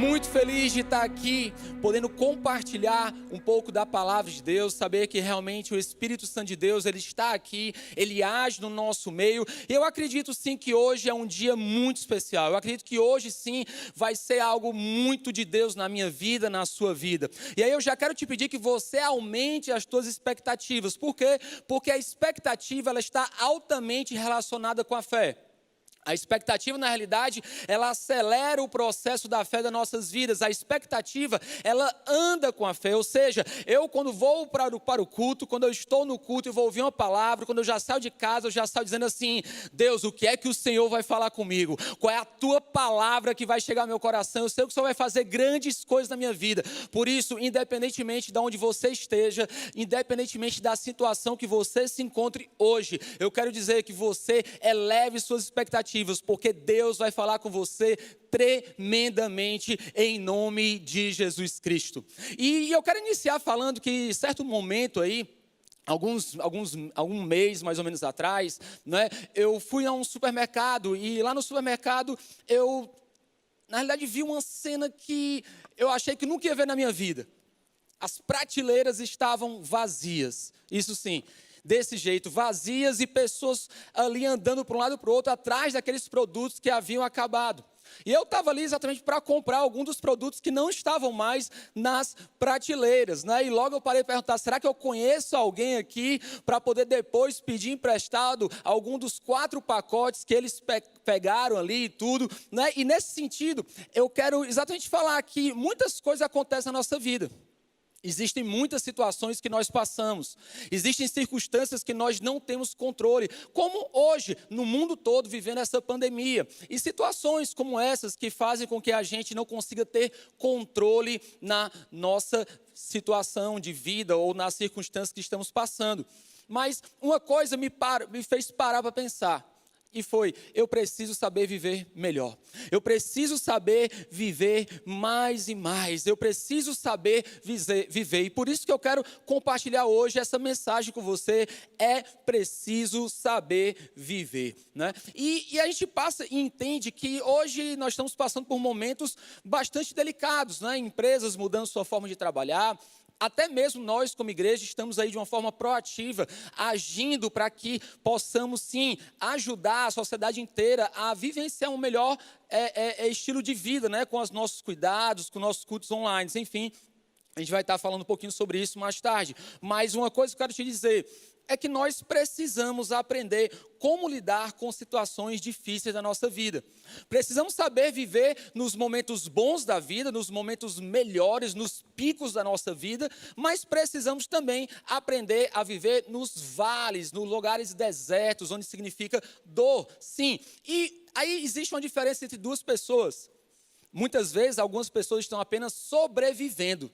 muito feliz de estar aqui, podendo compartilhar um pouco da palavra de Deus, saber que realmente o Espírito Santo de Deus, ele está aqui, ele age no nosso meio. E eu acredito sim que hoje é um dia muito especial. Eu acredito que hoje sim vai ser algo muito de Deus na minha vida, na sua vida. E aí eu já quero te pedir que você aumente as suas expectativas. Por quê? Porque a expectativa, ela está altamente relacionada com a fé. A expectativa, na realidade, ela acelera o processo da fé das nossas vidas. A expectativa, ela anda com a fé. Ou seja, eu quando vou para o culto, quando eu estou no culto e vou ouvir uma palavra, quando eu já saio de casa, eu já saio dizendo assim: Deus, o que é que o Senhor vai falar comigo? Qual é a tua palavra que vai chegar ao meu coração? Eu sei que o Senhor vai fazer grandes coisas na minha vida. Por isso, independentemente de onde você esteja, independentemente da situação que você se encontre hoje, eu quero dizer que você eleve suas expectativas, porque Deus vai falar com você tremendamente em nome de Jesus Cristo. E eu quero iniciar falando que, em certo momento aí, algum mês mais ou menos atrás, né, eu fui a um supermercado e lá no supermercado eu, na realidade, vi uma cena que eu achei que nunca ia ver na minha vida. As prateleiras estavam vazias, isso sim. Desse jeito, vazias e pessoas ali andando para um lado e para o outro, atrás daqueles produtos que haviam acabado. E eu estava ali exatamente para comprar algum dos produtos que não estavam mais nas prateleiras, né? E logo eu parei para perguntar: será que eu conheço alguém aqui para poder depois pedir emprestado algum dos 4 pacotes que eles pegaram ali e tudo, né? E nesse sentido, eu quero exatamente falar que muitas coisas acontecem na nossa vida. Existem muitas situações que nós passamos, existem circunstâncias que nós não temos controle, como hoje, no mundo todo, vivendo essa pandemia. E situações como essas que fazem com que a gente não consiga ter controle na nossa situação de vida ou nas circunstâncias que estamos passando. Mas uma coisa me fez parar para pensar. E foi: eu preciso saber viver melhor. Eu preciso saber viver mais e mais. Eu preciso saber viver. E por isso que eu quero compartilhar hoje essa mensagem com você. É preciso saber viver, né? E a gente passa e entende que hoje nós estamos passando por momentos bastante delicados, né? Empresas mudando sua forma de trabalhar. Até mesmo nós, como igreja, estamos aí de uma forma proativa, agindo para que possamos, sim, ajudar a sociedade inteira a vivenciar um melhor estilo de vida, né? Com os nossos cuidados, com nossos cultos online, enfim. A gente vai estar falando um pouquinho sobre isso mais tarde. Mas uma coisa que eu quero te dizer é que nós precisamos aprender como lidar com situações difíceis da nossa vida. Precisamos saber viver nos momentos bons da vida, nos momentos melhores, nos picos da nossa vida, mas precisamos também aprender a viver nos vales, nos lugares desertos, onde significa dor, sim. E aí existe uma diferença entre duas pessoas. Muitas vezes, algumas pessoas estão apenas sobrevivendo,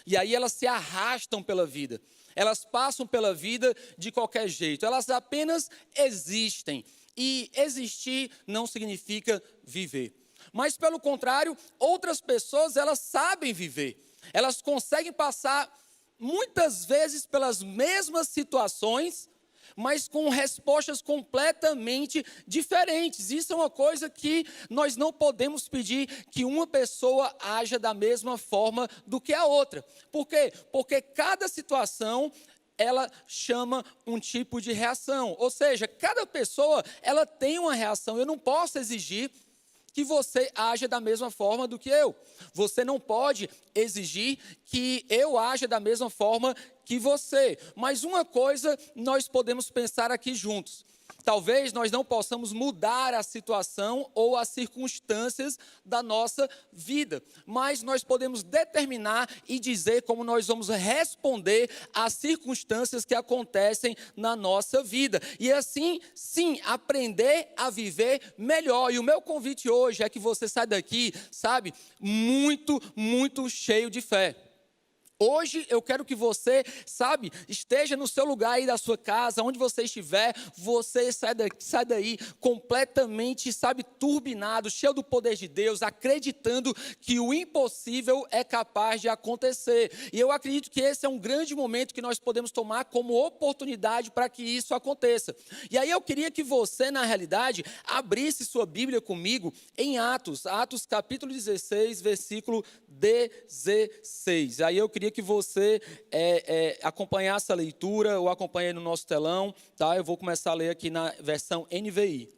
e aí elas se arrastam pela vida. Elas passam pela vida de qualquer jeito. Elas apenas existem. E existir não significa viver. Mas, pelo contrário, outras pessoas, elas sabem viver. Elas conseguem passar, muitas vezes, pelas mesmas situações, mas com respostas completamente diferentes. Isso é uma coisa que nós não podemos pedir que uma pessoa haja da mesma forma do que a outra. Por quê? Porque cada situação, ela chama um tipo de reação. Ou seja, cada pessoa, ela tem uma reação. Eu não posso exigir que você haja da mesma forma do que eu. Você não pode exigir que eu haja da mesma forma que você. Mas uma coisa nós podemos pensar aqui juntos. Talvez nós não possamos mudar a situação ou as circunstâncias da nossa vida, mas nós podemos determinar e dizer como nós vamos responder às circunstâncias que acontecem na nossa vida. E assim, sim, aprender a viver melhor. E o meu convite hoje é que você saia daqui, sabe, muito, muito cheio de fé. Hoje eu quero que você, esteja no seu lugar aí da sua casa, onde você estiver, você sai daí completamente, turbinado, cheio do poder de Deus, acreditando que o impossível é capaz de acontecer. E eu acredito que esse é um grande momento que nós podemos tomar como oportunidade para que isso aconteça. E aí eu queria que você, na realidade, abrisse sua Bíblia comigo em Atos capítulo 16, versículo 16. Aí eu queria que você acompanhasse a leitura, ou acompanhe no nosso telão, tá? Eu vou começar a ler aqui na versão NVI.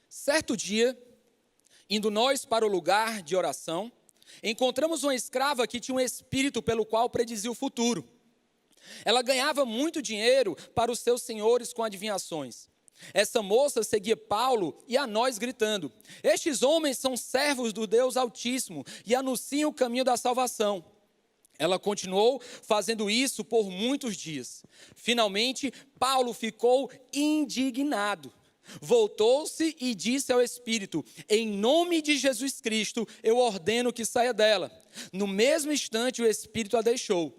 Certo dia, indo nós para o lugar de oração, encontramos uma escrava que tinha um espírito pelo qual predizia o futuro. Ela ganhava muito dinheiro para os seus senhores com adivinhações. Essa moça seguia Paulo e a nós gritando: estes homens são servos do Deus Altíssimo e anunciam o caminho da salvação. Ela continuou fazendo isso por muitos dias. Finalmente, Paulo ficou indignado. Voltou-se e disse ao espírito: em nome de Jesus Cristo, eu ordeno que saia dela. No mesmo instante, o espírito a deixou.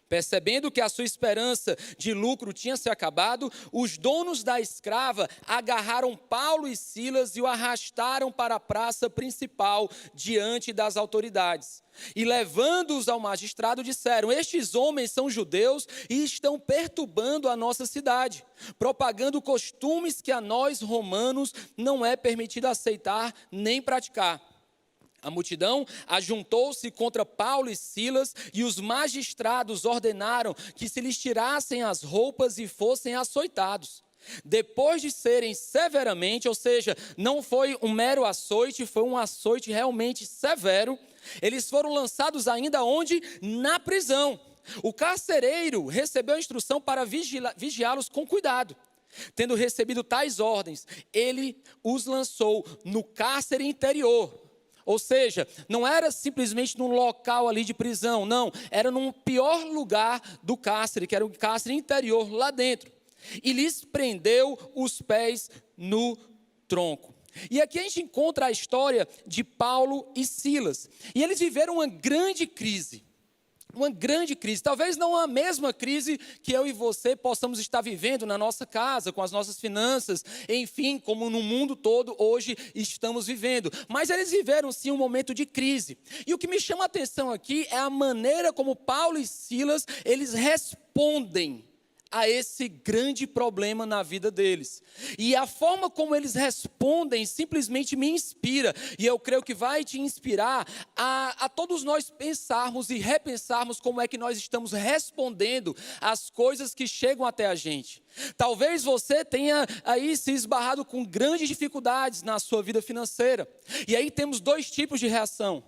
Percebendo que a sua esperança de lucro tinha se acabado, os donos da escrava agarraram Paulo e Silas e o arrastaram para a praça principal diante das autoridades. E levando-os ao magistrado, disseram: estes homens são judeus e estão perturbando a nossa cidade, propagando costumes que a nós romanos não é permitido aceitar nem praticar. A multidão ajuntou-se contra Paulo e Silas e os magistrados ordenaram que se lhes tirassem as roupas e fossem açoitados. Depois de serem severamente, ou seja, não foi um mero açoite, foi um açoite realmente severo, eles foram lançados ainda onde? Na prisão. O carcereiro recebeu a instrução para vigiá-los com cuidado. Tendo recebido tais ordens, ele os lançou no cárcere interior. Ou seja, não era simplesmente num local ali de prisão, não. Era num pior lugar do cárcere, que era o cárcere interior lá dentro. E lhes prendeu os pés no tronco. E aqui a gente encontra a história de Paulo e Silas. E eles viveram uma grande crise. Uma grande crise, talvez não a mesma crise que eu e você possamos estar vivendo na nossa casa, com as nossas finanças, enfim, como no mundo todo hoje estamos vivendo. Mas eles viveram sim um momento de crise. E o que me chama a atenção aqui é a maneira como Paulo e Silas, eles respondem a esse grande problema na vida deles. E a forma como eles respondem simplesmente me inspira. E eu creio que vai te inspirar a todos nós pensarmos e repensarmos como é que nós estamos respondendo às coisas que chegam até a gente. Talvez você tenha aí se esbarrado com grandes dificuldades na sua vida financeira. E aí temos dois tipos de reação.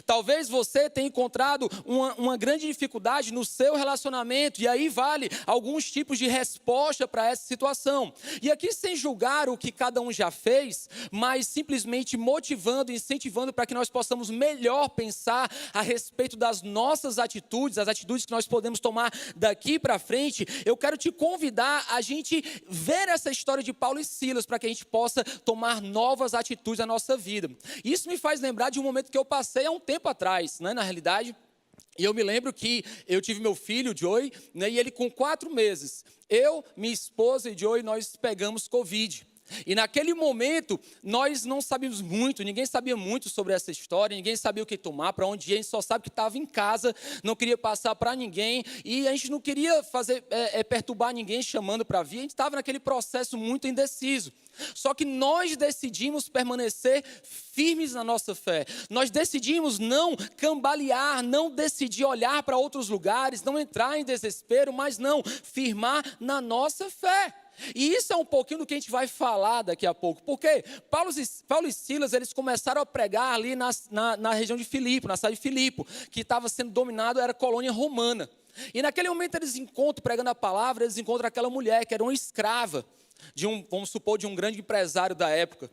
Talvez você tenha encontrado uma grande dificuldade no seu relacionamento, e aí vale alguns tipos de resposta para essa situação. E aqui sem julgar o que cada um já fez, mas simplesmente motivando, incentivando para que nós possamos melhor pensar a respeito das nossas atitudes, as atitudes que nós podemos tomar daqui para frente. Eu quero te convidar a gente ver essa história de Paulo e Silas, para que a gente possa tomar novas atitudes na nossa vida. Isso me faz lembrar de um momento que eu passei há um tempo atrás, né, na realidade. E eu me lembro que eu tive meu filho, Joey, né, e ele com 4 meses. Eu, minha esposa e Joey, nós pegamos Covid. E naquele momento, nós não sabíamos muito, ninguém sabia muito sobre essa história, ninguém sabia o que tomar, para onde ir, a gente só sabe que estava em casa, não queria passar para ninguém, e a gente não queria perturbar ninguém chamando para vir, a gente estava naquele processo muito indeciso. Só que nós decidimos permanecer firmes na nossa fé. Nós decidimos não cambalear, não decidir olhar para outros lugares, não entrar em desespero, mas não, firmar na nossa fé. E isso é um pouquinho do que a gente vai falar daqui a pouco. Porque Paulo e Silas, eles começaram a pregar ali na região de Filipe, na cidade de Filipe, que estava sendo dominado, era colônia romana. E naquele momento eles encontram, pregando a palavra, eles encontram aquela mulher que era uma escrava, vamos supor, de um grande empresário da época.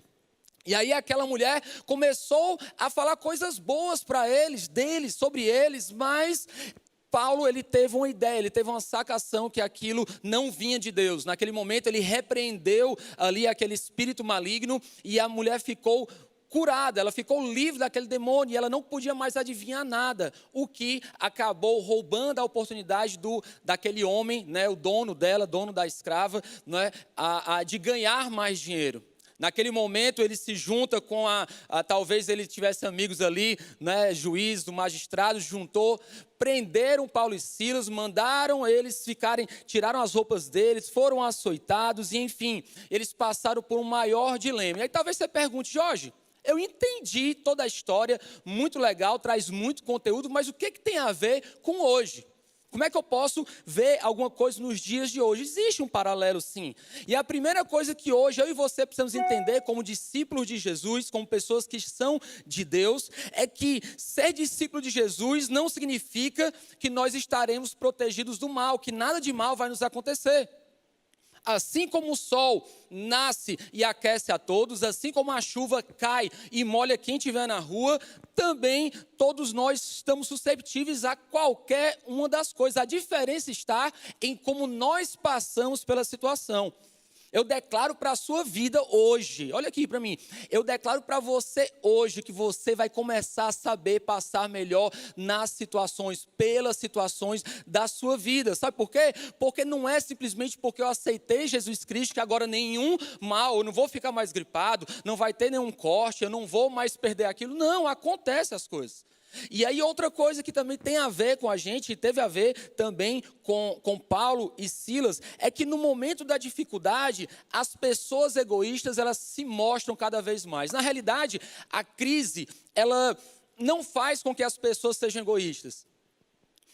E aí aquela mulher começou a falar coisas boas para eles, sobre eles, mas Paulo, ele teve uma ideia, ele teve uma sacação que aquilo não vinha de Deus. Naquele momento ele repreendeu ali aquele espírito maligno e a mulher ficou curada, ela ficou livre daquele demônio e ela não podia mais adivinhar nada, o que acabou roubando a oportunidade daquele homem, né, o dono dela, dono da escrava, né, de ganhar mais dinheiro. Naquele momento ele se junta com talvez ele tivesse amigos ali, né, juiz, o magistrado, juntou, prenderam Paulo e Silas, mandaram eles ficarem, tiraram as roupas deles, foram açoitados e enfim, eles passaram por um maior dilema. E aí talvez você pergunte, Jorge, eu entendi toda a história, muito legal, traz muito conteúdo, mas o que tem a ver com hoje? Como é que eu posso ver alguma coisa nos dias de hoje? Existe um paralelo, sim. E a primeira coisa que hoje eu e você precisamos entender como discípulos de Jesus, como pessoas que são de Deus, é que ser discípulo de Jesus não significa que nós estaremos protegidos do mal, que nada de mal vai nos acontecer. Assim como o sol nasce e aquece a todos, assim como a chuva cai e molha quem estiver na rua, também todos nós estamos susceptíveis a qualquer uma das coisas. A diferença está em como nós passamos pela situação. Eu declaro para a sua vida hoje, olha aqui para mim, eu declaro para você hoje que você vai começar a saber passar melhor nas situações, pelas situações da sua vida. Sabe por quê? Porque não é simplesmente porque eu aceitei Jesus Cristo que agora nenhum mal, eu não vou ficar mais gripado, não vai ter nenhum corte, eu não vou mais perder aquilo. Não, acontece as coisas. E aí outra coisa que também tem a ver com a gente, e teve a ver também com Paulo e Silas, é que no momento da dificuldade, as pessoas egoístas, elas se mostram cada vez mais. Na realidade, a crise, ela não faz com que as pessoas sejam egoístas.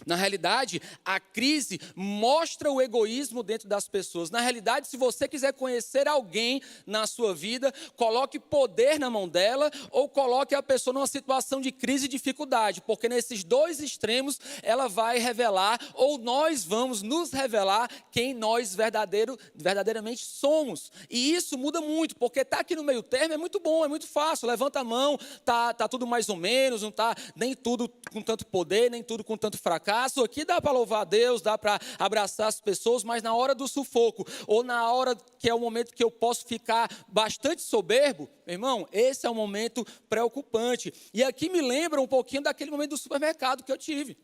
Na realidade, a crise mostra o egoísmo dentro das pessoas. Na realidade, se você quiser conhecer alguém na sua vida, coloque poder na mão dela ou coloque a pessoa numa situação de crise e dificuldade, porque nesses dois extremos ela vai revelar, ou nós vamos nos revelar quem nós verdadeiramente somos. E isso muda muito, porque estar aqui no meio termo é muito bom, é muito fácil. Levanta a mão, tá tudo mais ou menos, não está nem tudo com tanto poder, nem tudo com tanto fracasso. Aqui dá para louvar a Deus, dá para abraçar as pessoas, mas na hora do sufoco, ou na hora que é o momento que eu posso ficar bastante soberbo, meu irmão, esse é um momento preocupante. E aqui me lembra um pouquinho daquele momento do supermercado que eu tive.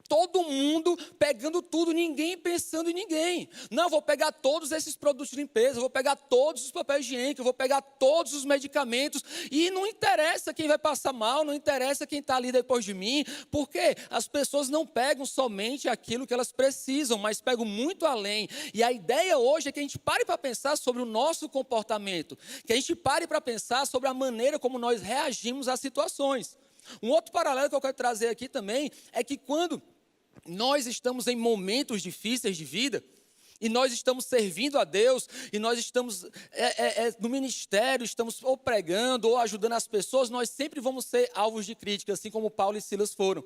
Todo mundo pegando tudo, ninguém pensando em ninguém. Não, eu vou pegar todos esses produtos de limpeza, eu vou pegar todos os papéis higiênicos, eu vou pegar todos os medicamentos. E não interessa quem vai passar mal, não interessa quem está ali depois de mim. Porque as pessoas não pegam somente aquilo que elas precisam, mas pegam muito além. E a ideia hoje é que a gente pare para pensar sobre o nosso comportamento. Que a gente pare para pensar sobre a maneira como nós reagimos às situações. Um outro paralelo que eu quero trazer aqui também é que quando nós estamos em momentos difíceis de vida, e nós estamos servindo a Deus, e nós estamos no ministério, estamos ou pregando, ou ajudando as pessoas, nós sempre vamos ser alvos de crítica, assim como Paulo e Silas foram.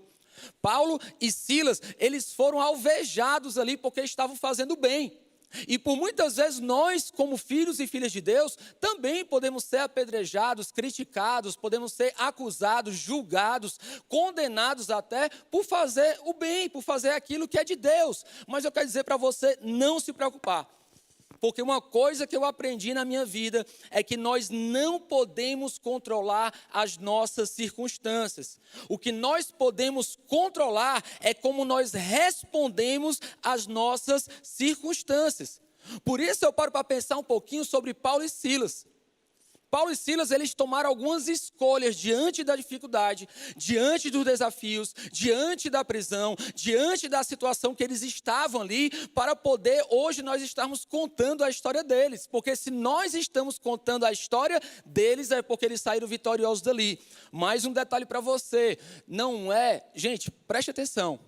Paulo e Silas, eles foram alvejados ali porque estavam fazendo bem. E por muitas vezes nós, como filhos e filhas de Deus, também podemos ser apedrejados, criticados, podemos ser acusados, julgados, condenados até por fazer o bem, por fazer aquilo que é de Deus. Mas eu quero dizer para você não se preocupar. Porque uma coisa que eu aprendi na minha vida é que nós não podemos controlar as nossas circunstâncias. O que nós podemos controlar é como nós respondemos às nossas circunstâncias. Por isso eu paro para pensar um pouquinho sobre Paulo e Silas. Paulo e Silas, eles tomaram algumas escolhas diante da dificuldade, diante dos desafios, diante da prisão, diante da situação que eles estavam ali, para poder hoje nós estarmos contando a história deles. Porque se nós estamos contando a história deles, é porque eles saíram vitoriosos dali. Mais um detalhe para você, não é... Gente, preste atenção.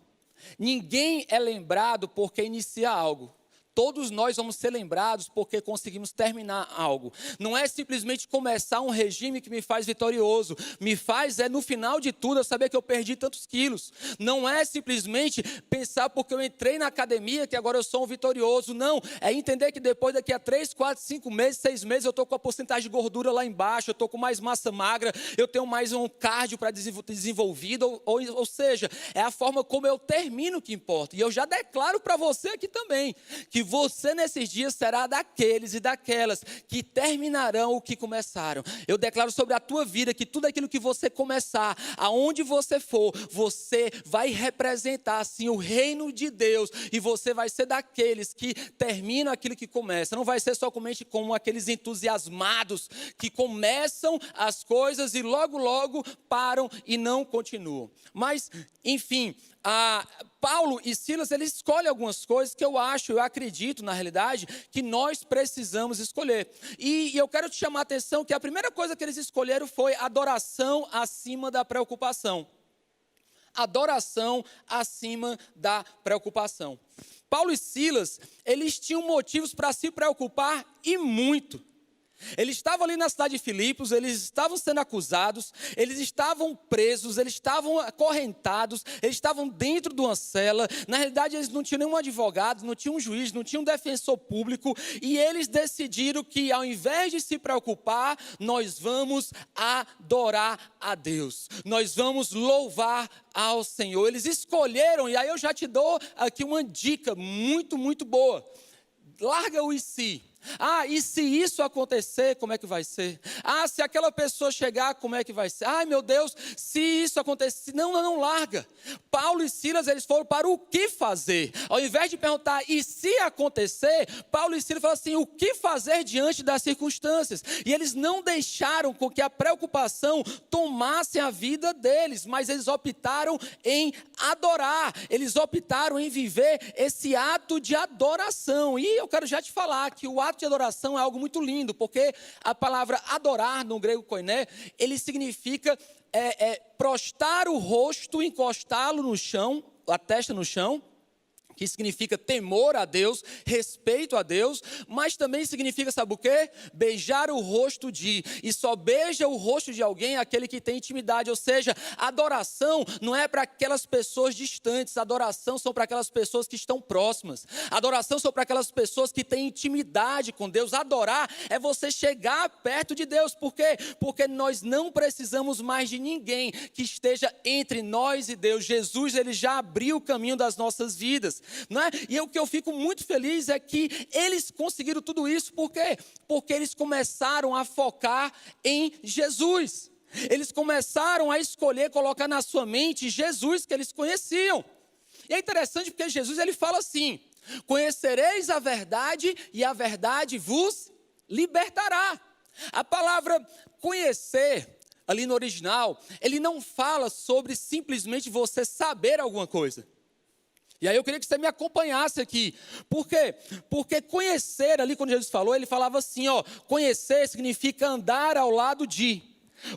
Ninguém é lembrado porque inicia algo. Todos nós vamos ser lembrados porque conseguimos terminar algo. Não é simplesmente começar um regime que me faz vitorioso. Me faz, no final de tudo, eu saber que eu perdi tantos quilos. Não é simplesmente pensar porque eu entrei na academia que agora eu sou um vitorioso. Não, é entender que depois daqui a 3, 4, 5 meses, 6 meses, eu estou com a porcentagem de gordura lá embaixo, eu estou com mais massa magra, eu tenho mais um cardio para desenvolvido. Ou seja, é a forma como eu termino que importa. E eu já declaro para você aqui também, que que você nesses dias será daqueles e daquelas que terminarão o que começaram. Eu declaro sobre a tua vida que tudo aquilo que você começar, aonde você for, você vai representar assim o reino de Deus e você vai ser daqueles que terminam aquilo que começa. Não vai ser somente como aqueles entusiasmados que começam as coisas e logo param e não continuam. Mas, enfim, Paulo e Silas, eles escolhem algumas coisas que eu acredito, na realidade, que nós precisamos escolher. E eu quero te chamar a atenção que a primeira coisa que eles escolheram foi adoração acima da preocupação. Adoração acima da preocupação. Paulo e Silas, eles tinham motivos para se preocupar e muito. Eles estavam ali na cidade de Filipos, eles estavam sendo acusados, eles estavam presos, eles estavam acorrentados, eles estavam dentro de uma cela. Na realidade, eles não tinham nenhum advogado, não tinham um juiz, não tinham um defensor público. E eles decidiram que, ao invés de se preocupar, nós vamos adorar a Deus. Nós vamos louvar ao Senhor. Eles escolheram, e aí eu já te dou aqui uma dica muito boa. Larga o e se. E se isso acontecer, como é que vai ser? Se aquela pessoa chegar, como é que vai ser? Ai, meu Deus, se isso acontecer... Não, larga. Paulo e Silas, eles foram para o que fazer. Ao invés de perguntar, e se acontecer? Paulo e Silas falaram assim, o que fazer diante das circunstâncias? E eles não deixaram com que a preocupação tomasse a vida deles, mas eles optaram em adorar. Eles optaram em viver esse ato de adoração. E eu quero já te falar que o ato de adoração é algo muito lindo, porque a palavra adorar, no grego koiné, ele significa prostrar o rosto, encostá-lo no chão, a testa no chão, que significa temor a Deus, respeito a Deus, mas também significa, sabe o quê? Beijar o rosto de, e só beija o rosto de alguém aquele que tem intimidade, ou seja, adoração não é para aquelas pessoas distantes, adoração são para aquelas pessoas que estão próximas, adoração são para aquelas pessoas que têm intimidade com Deus. Adorar é você chegar perto de Deus, por quê? Porque nós não precisamos mais de ninguém que esteja entre nós e Deus. Jesus, ele já abriu o caminho das nossas vidas. Não é? E o que eu fico muito feliz é que eles conseguiram tudo isso, por quê? Porque eles começaram a focar em Jesus. Eles começaram a escolher, colocar na sua mente Jesus que eles conheciam. E é interessante porque Jesus, ele fala assim, conhecereis a verdade e a verdade vos libertará. A palavra conhecer, ali no original, ele não fala sobre simplesmente você saber alguma coisa. E aí eu queria que você me acompanhasse aqui. Por quê? Porque conhecer, ali quando Jesus falou, ele falava assim, conhecer significa andar ao lado de.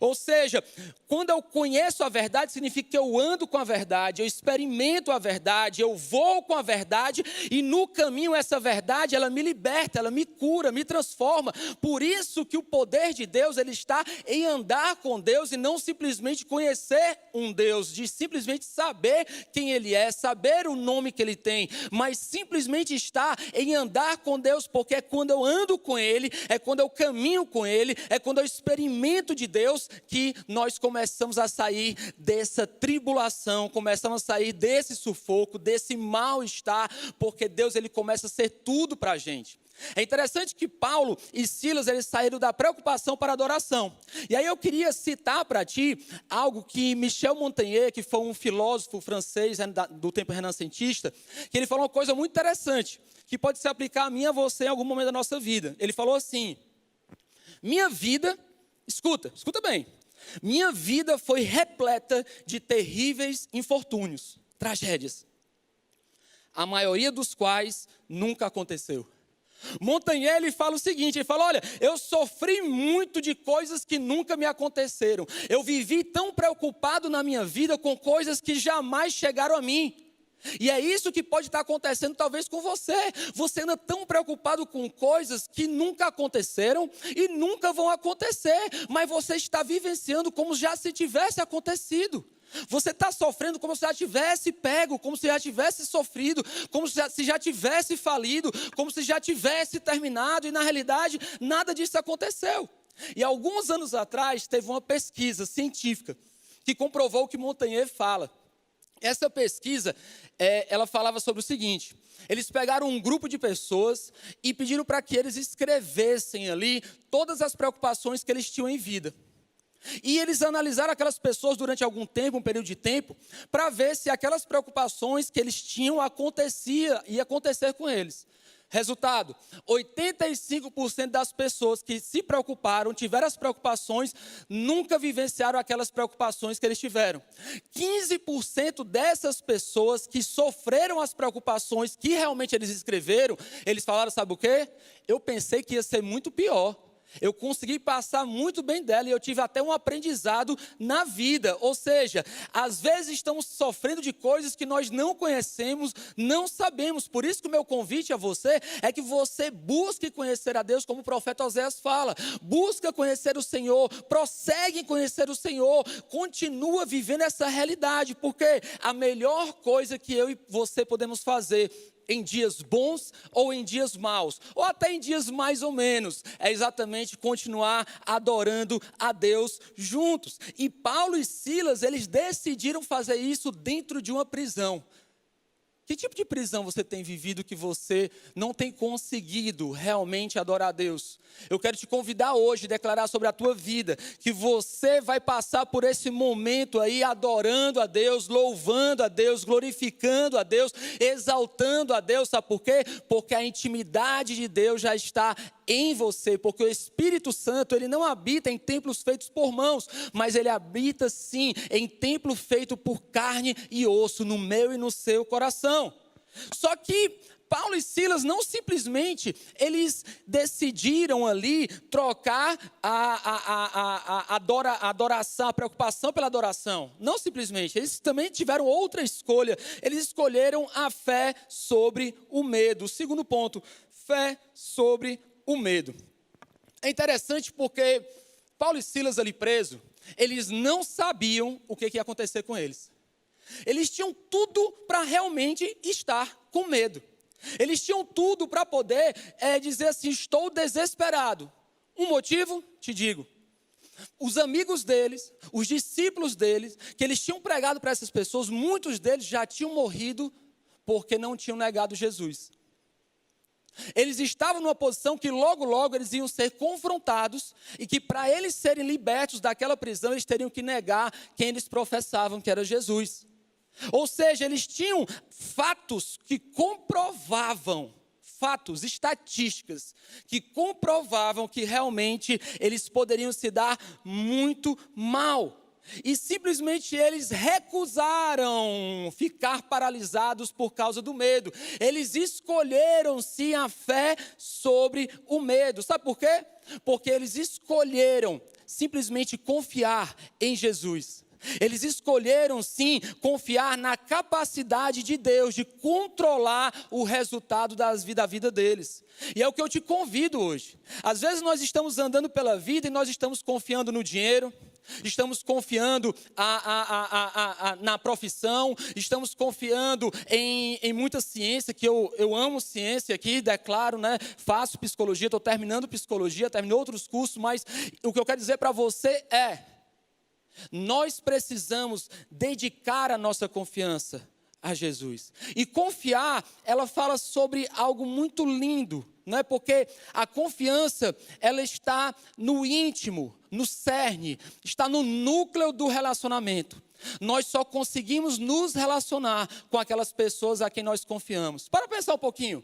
Ou seja, quando eu conheço a verdade, significa que eu ando com a verdade, eu experimento a verdade, eu vou com a verdade e no caminho essa verdade, ela me liberta, ela me cura, me transforma. Por isso que o poder de Deus, ele está em andar com Deus e não simplesmente conhecer um Deus, de simplesmente saber quem Ele é, saber o nome que Ele tem, mas simplesmente está em andar com Deus, porque é quando eu ando com Ele, é quando eu caminho com Ele, é quando eu experimento de Deus, que nós começamos a sair dessa tribulação, começamos a sair desse sufoco, desse mal-estar, porque Deus, ele começa a ser tudo para a gente. É interessante que Paulo e Silas, eles saíram da preocupação para a adoração. E aí eu queria citar para ti algo que Michel Montaigne, que foi um filósofo francês do tempo renascentista, que ele falou uma coisa muito interessante, que pode se aplicar a mim e a você em algum momento da nossa vida. Ele falou assim, minha vida... Escuta bem. Minha vida foi repleta de terríveis infortúnios, tragédias, a maioria dos quais nunca aconteceu. Montaigne, ele fala o seguinte, ele fala, olha, eu sofri muito de coisas que nunca me aconteceram. Eu vivi tão preocupado na minha vida com coisas que jamais chegaram a mim. E é isso que pode estar acontecendo talvez com você. Você anda tão preocupado com coisas que nunca aconteceram e nunca vão acontecer, mas você está vivenciando como já se tivesse acontecido. Você está sofrendo como se já tivesse pego, como se já tivesse sofrido, como se já tivesse falido, como se já tivesse terminado, e na realidade nada disso aconteceu. E alguns anos atrás teve uma pesquisa científica que comprovou o que Montaigne fala. Essa pesquisa, ela falava sobre o seguinte: eles pegaram um grupo de pessoas e pediram para que eles escrevessem ali todas as preocupações que eles tinham em vida. E eles analisaram aquelas pessoas durante algum tempo, um período de tempo, para ver se aquelas preocupações que eles tinham ia acontecer com eles. Resultado, 85% das pessoas que se preocuparam, tiveram as preocupações, nunca vivenciaram aquelas preocupações que eles tiveram. 15% dessas pessoas que sofreram as preocupações que realmente eles escreveram, eles falaram, sabe o quê? Eu pensei que ia ser muito pior. Eu consegui passar muito bem dela e eu tive até um aprendizado na vida. Ou seja, às vezes estamos sofrendo de coisas que nós não conhecemos, não sabemos. Por isso que o meu convite a você é que você busque conhecer a Deus, como o profeta Oséias fala. Busca conhecer o Senhor, prossegue em conhecer o Senhor, continua vivendo essa realidade. Porque a melhor coisa que eu e você podemos fazer em dias bons ou em dias maus, ou até em dias mais ou menos, é exatamente continuar adorando a Deus juntos. E Paulo e Silas, eles decidiram fazer isso dentro de uma prisão. Que tipo de prisão você tem vivido que você não tem conseguido realmente adorar a Deus? Eu quero te convidar hoje a declarar sobre a tua vida que você vai passar por esse momento aí adorando a Deus, louvando a Deus, glorificando a Deus, exaltando a Deus. Sabe por quê? Porque a intimidade de Deus já está em você, porque o Espírito Santo, ele não habita em templos feitos por mãos, mas ele habita sim em templo feito por carne e osso, no meu e no seu coração. Só que Paulo e Silas não simplesmente, eles decidiram ali trocar a adoração, a preocupação pela adoração. Não simplesmente, eles também tiveram outra escolha. Eles escolheram a fé sobre o medo. O segundo ponto, fé sobre o medo. É interessante porque Paulo e Silas ali presos, eles não sabiam o que ia acontecer com eles. Eles tinham tudo para realmente estar com medo. Eles tinham tudo para poder dizer assim, estou desesperado. Um motivo, te digo, os amigos deles, os discípulos deles, que eles tinham pregado para essas pessoas, muitos deles já tinham morrido porque não tinham negado Jesus. Eles estavam numa posição que logo, logo eles iam ser confrontados e que para eles serem libertos daquela prisão, eles teriam que negar quem eles professavam que era Jesus. Ou seja, eles tinham fatos que comprovavam, fatos, estatísticas, que comprovavam que realmente eles poderiam se dar muito mal. E simplesmente eles recusaram ficar paralisados por causa do medo. Eles escolheram sim a fé sobre o medo. Sabe por quê? Porque eles escolheram simplesmente confiar em Jesus. Eles escolheram sim confiar na capacidade de Deus de controlar o resultado da vida deles. E é o que eu te convido hoje. Às vezes nós estamos andando pela vida e nós estamos confiando no dinheiro, estamos confiando na profissão, estamos confiando em muita ciência, que eu amo ciência aqui, declaro, né? Faço psicologia, estou terminando psicologia, terminei outros cursos, mas o que eu quero dizer para você é, nós precisamos dedicar a nossa confiança a Jesus. E confiar, ela fala sobre algo muito lindo, não é? Porque a confiança, ela está no íntimo, no cerne, está no núcleo do relacionamento. Nós só conseguimos nos relacionar com aquelas pessoas a quem nós confiamos. Para pensar um pouquinho.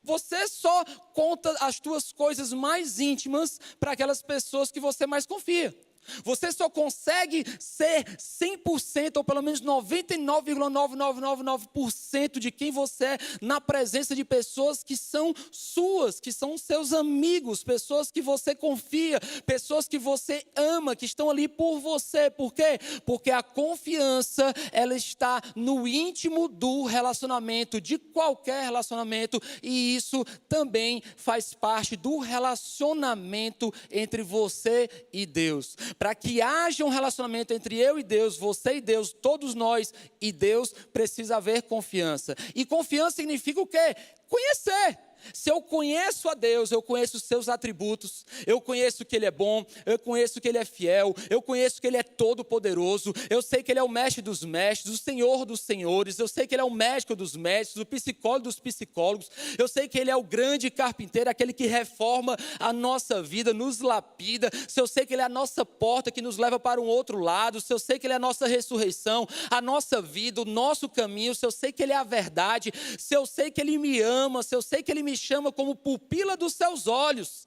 Você só conta as tuas coisas mais íntimas para aquelas pessoas que você mais confia. Você só consegue ser 100% ou pelo menos 99,9999% de quem você é na presença de pessoas que são suas, que são seus amigos, pessoas que você confia, pessoas que você ama, que estão ali por você. Por quê? Porque a confiança, ela está no íntimo do relacionamento, de qualquer relacionamento, e isso também faz parte do relacionamento entre você e Deus. Para que haja um relacionamento entre eu e Deus, você e Deus, todos nós e Deus, precisa haver confiança. E confiança significa o quê? Conhecer. Se eu conheço a Deus, eu conheço os seus atributos, eu conheço que Ele é bom, eu conheço que Ele é fiel, eu conheço que Ele é todo poderoso, eu sei que Ele é o mestre dos mestres, o Senhor dos senhores, eu sei que Ele é o médico dos médicos, o psicólogo dos psicólogos, eu sei que Ele é o grande carpinteiro, aquele que reforma a nossa vida, nos lapida, se eu sei que Ele é a nossa porta que nos leva para um outro lado, se eu sei que Ele é a nossa ressurreição, a nossa vida, o nosso caminho, se eu sei que Ele é a verdade, se eu sei que Ele me ama, se eu sei que Ele me chama como pupila dos seus olhos.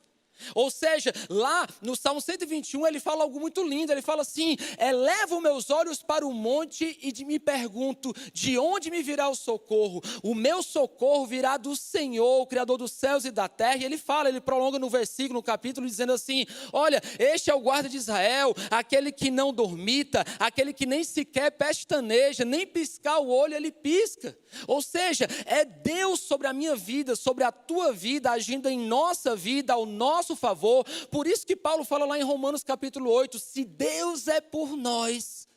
Ou seja, lá no Salmo 121 ele fala algo muito lindo, ele fala assim: elevo meus olhos para o monte e me pergunto, de onde me virá o socorro? O meu socorro virá do Senhor, o Criador dos céus e da terra. E ele fala, ele prolonga no versículo, no capítulo, dizendo assim: olha, este é o guarda de Israel, aquele que não dormita, aquele que nem sequer pestaneja, nem piscar o olho ele pisca. Ou seja, é Deus sobre a minha vida, sobre a tua vida, agindo em nossa vida, ao nosso favor. Por isso que Paulo fala lá em Romanos capítulo 8, se Deus é por nós,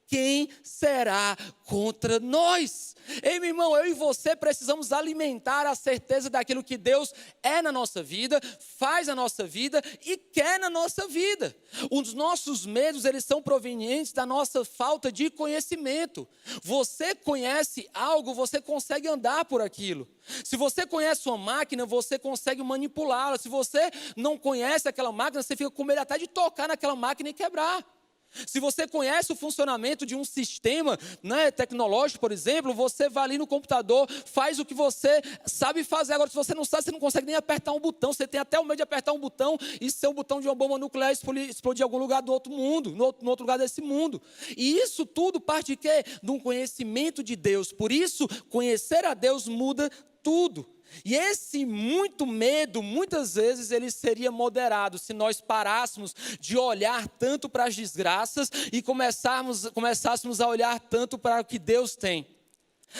quem será contra nós? Ei, meu irmão, eu e você precisamos alimentar a certeza daquilo que Deus é na nossa vida, faz na nossa vida e quer na nossa vida. Os nossos medos, eles são provenientes da nossa falta de conhecimento. Você conhece algo, você consegue andar por aquilo. Se você conhece uma máquina, você consegue manipulá-la. Se você não conhece aquela máquina, você fica com medo até de tocar naquela máquina e quebrar. Se você conhece o funcionamento de um sistema, né, tecnológico, por exemplo, você vai ali no computador, faz o que você sabe fazer. Agora, se você não sabe, você não consegue nem apertar um botão. Você tem até o medo de apertar um botão e ser um botão de uma bomba nuclear explodir em algum lugar do outro mundo, no outro lugar desse mundo. E isso tudo parte de quê? De um conhecimento de Deus. Por isso, conhecer a Deus muda tudo. E esse muito medo, muitas vezes, ele seria moderado se nós parássemos de olhar tanto para as desgraças e começássemos a olhar tanto para o que Deus tem.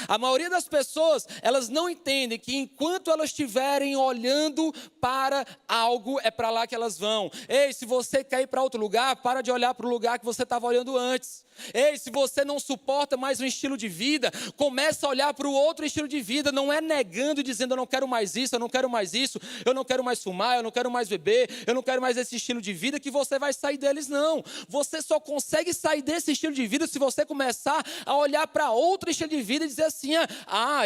A maioria das pessoas, elas não entendem que enquanto elas estiverem olhando para algo, é para lá que elas vão. Ei, se você quer ir para outro lugar, para de olhar para o lugar que você estava olhando antes. Ei, se você não suporta mais um estilo de vida, começa a olhar para o outro estilo de vida. Não é negando e dizendo, eu não quero mais isso, eu não quero mais isso, eu não quero mais fumar, eu não quero mais beber, eu não quero mais esse estilo de vida, que você vai sair deles, não. Você só consegue sair desse estilo de vida se você começar a olhar para outro estilo de vida e dizer assim,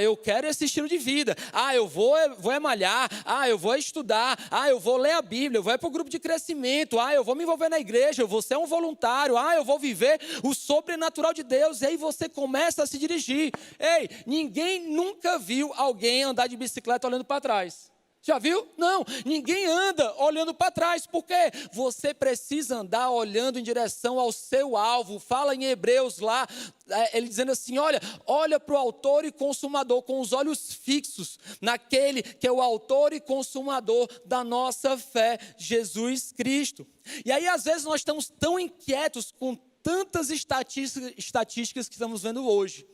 eu quero esse estilo de vida, eu vou malhar, eu vou estudar, eu vou ler a Bíblia, eu vou para o grupo de crescimento, eu vou me envolver na igreja, eu vou ser um voluntário, eu vou viver o sobrenatural de Deus. E aí você começa a se dirigir. Ei, ninguém nunca viu alguém andar de bicicleta olhando para trás. Já viu? Não, ninguém anda olhando para trás. Por quê? Você precisa andar olhando em direção ao seu alvo. Fala em Hebreus lá, ele dizendo assim, olha para o autor e consumador, com os olhos fixos naquele que é o autor e consumador da nossa fé, Jesus Cristo. E aí às vezes nós estamos tão inquietos com tantas estatísticas que estamos vendo hoje.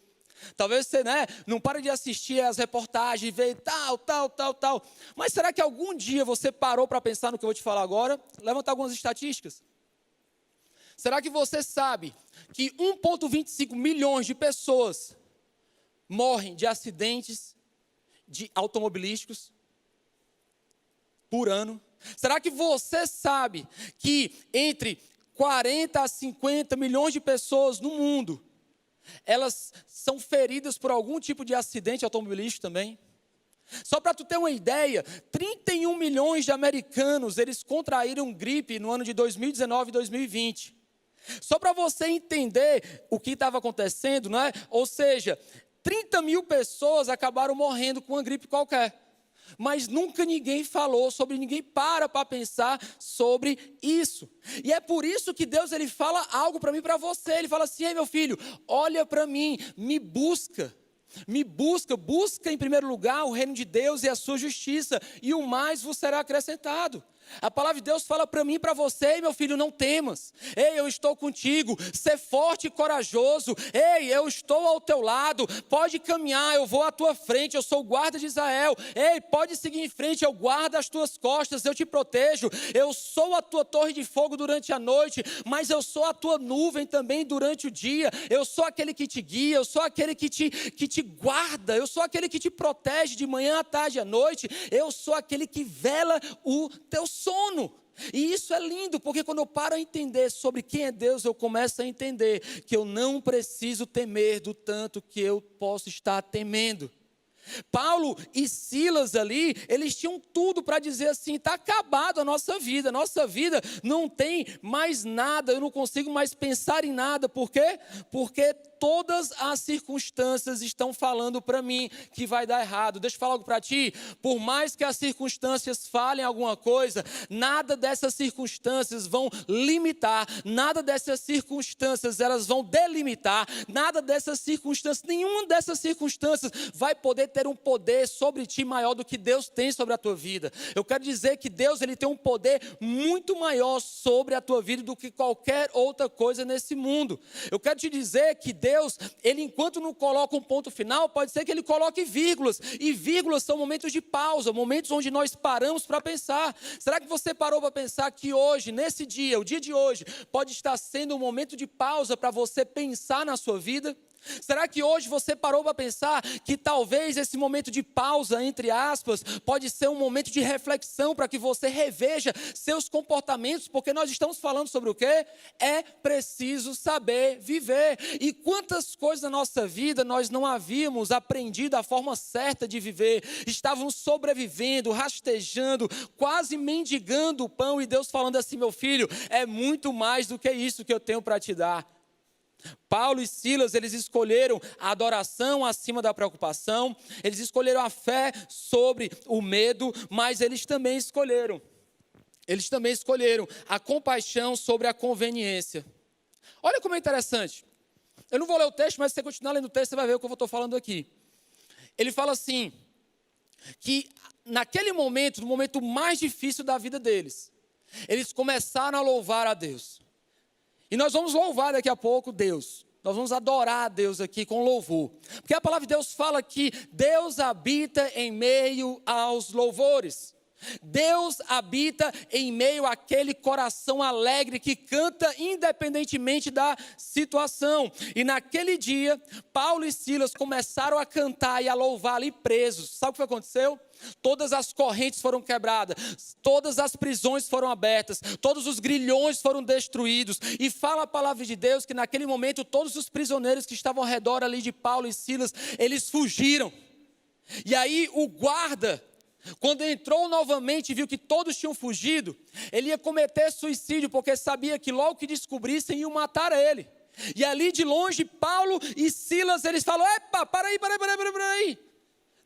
Talvez você não pare de assistir as reportagens e ver tal. Mas será que algum dia você parou para pensar no que eu vou te falar agora? Levantar algumas estatísticas. Será que você sabe que 1,25 milhões de pessoas morrem de acidentes automobilísticos por ano? Será que você sabe que entre 40 a 50 milhões de pessoas no mundo, elas são feridas por algum tipo de acidente automobilístico também? Só para tu ter uma ideia, 31 milhões de americanos, eles contraíram gripe no ano de 2019 e 2020. Só para você entender o que estava acontecendo, não é? Ou seja, 30 mil pessoas acabaram morrendo com uma gripe qualquer. Mas nunca ninguém falou sobre, ninguém para pensar sobre isso. E é por isso que Deus ele fala algo para mim e para você. Ele fala assim, ei meu filho, olha para mim, me busca em primeiro lugar o reino de Deus e a sua justiça, e o mais vos será acrescentado. A palavra de Deus fala para mim e para você: ei, meu filho, não temas. Ei, eu estou contigo. Ser forte e corajoso. Ei, eu estou ao teu lado. Pode caminhar, eu vou à tua frente. Eu sou o guarda de Israel. Ei, pode seguir em frente, eu guardo as tuas costas, eu te protejo. Eu sou a tua torre de fogo durante a noite, mas eu sou a tua nuvem também durante o dia. Eu sou aquele que te guia, eu sou aquele que te guarda. Eu sou aquele que te protege de manhã, à tarde e à noite. Eu sou aquele que vela o teu sono. E isso é lindo, porque quando eu paro a entender sobre quem é Deus, eu começo a entender que eu não preciso temer do tanto que eu posso estar temendo. Paulo e Silas ali, eles tinham tudo para dizer assim: está acabado a nossa vida não tem mais nada, eu não consigo mais pensar em nada. Por quê? Porque todas as circunstâncias estão falando para mim que vai dar errado. Deixa eu falar algo para ti: por mais que as circunstâncias falem alguma coisa, nada dessas circunstâncias vão limitar, nada dessas circunstâncias elas vão delimitar, nada dessas circunstâncias, nenhuma dessas circunstâncias vai poder ter um poder sobre ti maior do que Deus tem sobre a tua vida. Eu quero dizer que Deus, ele tem um poder muito maior sobre a tua vida do que qualquer outra coisa nesse mundo. Eu quero te dizer que Deus, ele enquanto não coloca um ponto final, pode ser que ele coloque vírgulas, e vírgulas são momentos de pausa, momentos onde nós paramos para pensar. Será que você parou para pensar que hoje, nesse dia, o dia de hoje, pode estar sendo um momento de pausa para você pensar na sua vida? Será que hoje você parou para pensar que talvez esse momento de pausa, entre aspas, pode ser um momento de reflexão para que você reveja seus comportamentos? Porque nós estamos falando sobre o quê? É preciso saber viver. E quantas coisas na nossa vida nós não havíamos aprendido a forma certa de viver? Estávamos sobrevivendo, rastejando, quase mendigando o pão, e Deus falando assim: meu filho, é muito mais do que isso que eu tenho para te dar. Paulo e Silas, eles escolheram a adoração acima da preocupação, eles escolheram a fé sobre o medo, mas eles também escolheram a compaixão sobre a conveniência. Olha como é interessante. Eu não vou ler o texto, mas se você continuar lendo o texto, você vai ver o que eu estou falando aqui. Ele fala assim, que naquele momento, no momento mais difícil da vida deles, eles começaram a louvar a Deus. E nós vamos louvar daqui a pouco Deus. Nós vamos adorar a Deus aqui com louvor. Porque a palavra de Deus fala que Deus habita em meio aos louvores. Deus habita em meio àquele coração alegre que canta independentemente da situação. E naquele dia, Paulo e Silas começaram a cantar e a louvar ali presos. Sabe o que aconteceu? Todas as correntes foram quebradas, todas as prisões foram abertas, todos os grilhões foram destruídos. E fala a palavra de Deus que naquele momento todos os prisioneiros que estavam ao redor ali de Paulo e Silas, eles fugiram. E aí o guarda, quando entrou novamente e viu que todos tinham fugido, ele ia cometer suicídio, porque sabia que logo que descobrissem iam matar ele. E ali de longe, Paulo e Silas, eles falam: epa, para aí.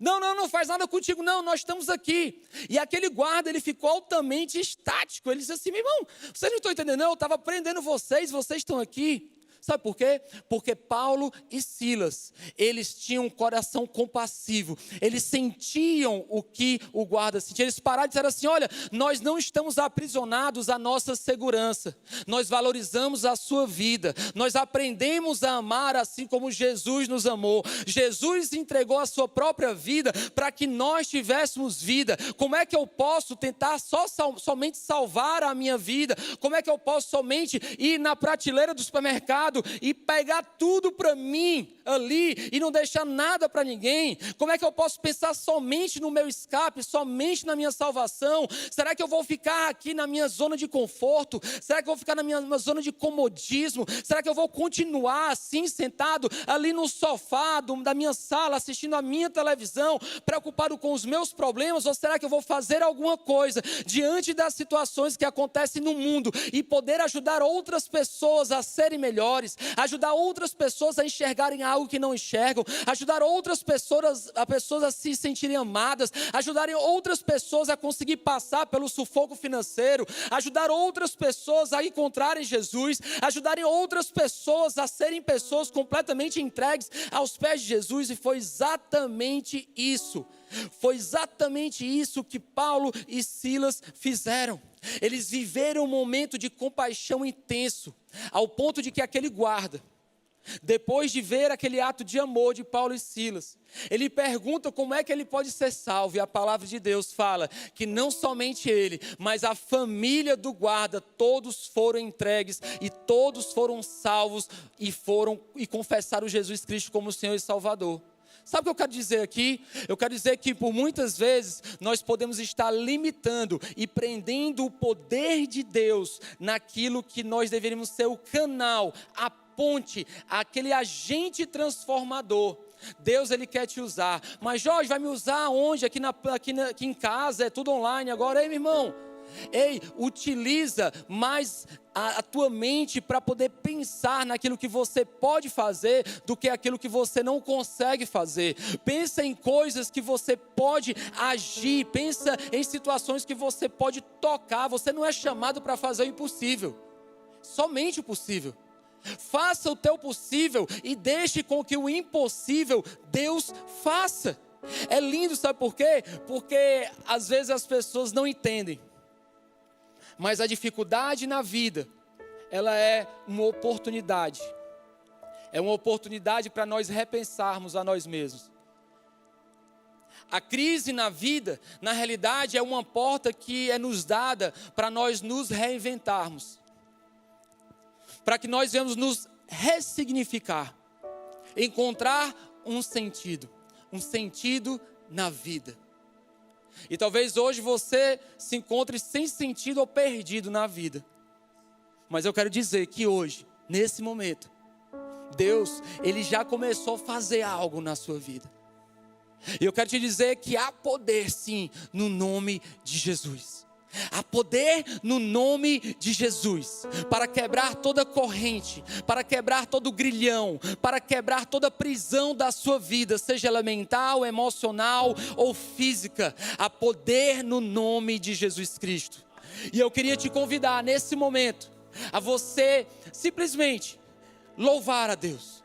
Não faz nada contigo, não, nós estamos aqui. E aquele guarda, ele ficou altamente estático. Ele disse assim: meu irmão, vocês não estão entendendo, não? Eu estava prendendo vocês estão aqui. Sabe por quê? Porque Paulo e Silas, eles tinham um coração compassivo. Eles sentiam o que o guarda sentia. Eles pararam e disseram assim: olha, nós não estamos aprisionados à nossa segurança. Nós valorizamos a sua vida. Nós aprendemos a amar assim como Jesus nos amou. Jesus entregou a sua própria vida para que nós tivéssemos vida. Como é que eu posso tentar somente salvar a minha vida? Como é que eu posso somente ir na prateleira do supermercado e pegar tudo para mim ali e não deixar nada para ninguém? Como é que eu posso pensar somente no meu escape, somente na minha salvação? Será que eu vou ficar aqui na minha zona de conforto? Será que eu vou ficar na minha zona de comodismo? Será que eu vou continuar assim, sentado ali no sofá da minha sala, assistindo a minha televisão, preocupado com os meus problemas? Ou será que eu vou fazer alguma coisa diante das situações que acontecem no mundo e poder ajudar outras pessoas a serem melhores, ajudar outras pessoas a enxergarem algo que não enxergam, ajudar outras pessoas a se sentirem amadas, ajudarem outras pessoas a conseguir passar pelo sufoco financeiro, ajudar outras pessoas a encontrarem Jesus, ajudarem outras pessoas a serem pessoas completamente entregues aos pés de Jesus. E foi exatamente isso que Paulo e Silas fizeram. Eles viveram um momento de compaixão intenso, ao ponto de que aquele guarda, depois de ver aquele ato de amor de Paulo e Silas, ele pergunta como é que ele pode ser salvo. E a palavra de Deus fala que não somente ele, mas a família do guarda, todos foram entregues e todos foram salvos e confessaram Jesus Cristo como Senhor e Salvador. Sabe o que eu quero dizer aqui? Eu quero dizer que por muitas vezes nós podemos estar limitando e prendendo o poder de Deus naquilo que nós deveríamos ser o canal, a ponte, aquele agente transformador. Deus, Ele quer te usar. Mas Jorge, vai me usar onde? Aqui em casa, é tudo online agora. Ei, meu irmão, utiliza mais a tua mente para poder pensar naquilo que você pode fazer do que aquilo que você não consegue fazer. Pensa em coisas que você pode agir, pensa em situações que você pode tocar. Você não é chamado para fazer o impossível, somente o possível. Faça o teu possível e deixe com que o impossível Deus faça. É lindo, sabe por quê? Porque às vezes as pessoas não entendem. Mas a dificuldade na vida, ela é uma oportunidade. É uma oportunidade para nós repensarmos a nós mesmos. A crise na vida, na realidade, é uma porta que é nos dada para nós nos reinventarmos. Para que nós venhamos nos ressignificar. Encontrar um sentido na vida. E talvez hoje você se encontre sem sentido ou perdido na vida. Mas eu quero dizer que hoje, nesse momento, Deus, Ele já começou a fazer algo na sua vida. E eu quero te dizer que há poder sim, no nome de Jesus. Há poder no nome de Jesus, para quebrar toda corrente, para quebrar todo grilhão, para quebrar toda prisão da sua vida, seja ela mental, emocional ou física. Há poder no nome de Jesus Cristo. E eu queria te convidar nesse momento, a você simplesmente louvar a Deus.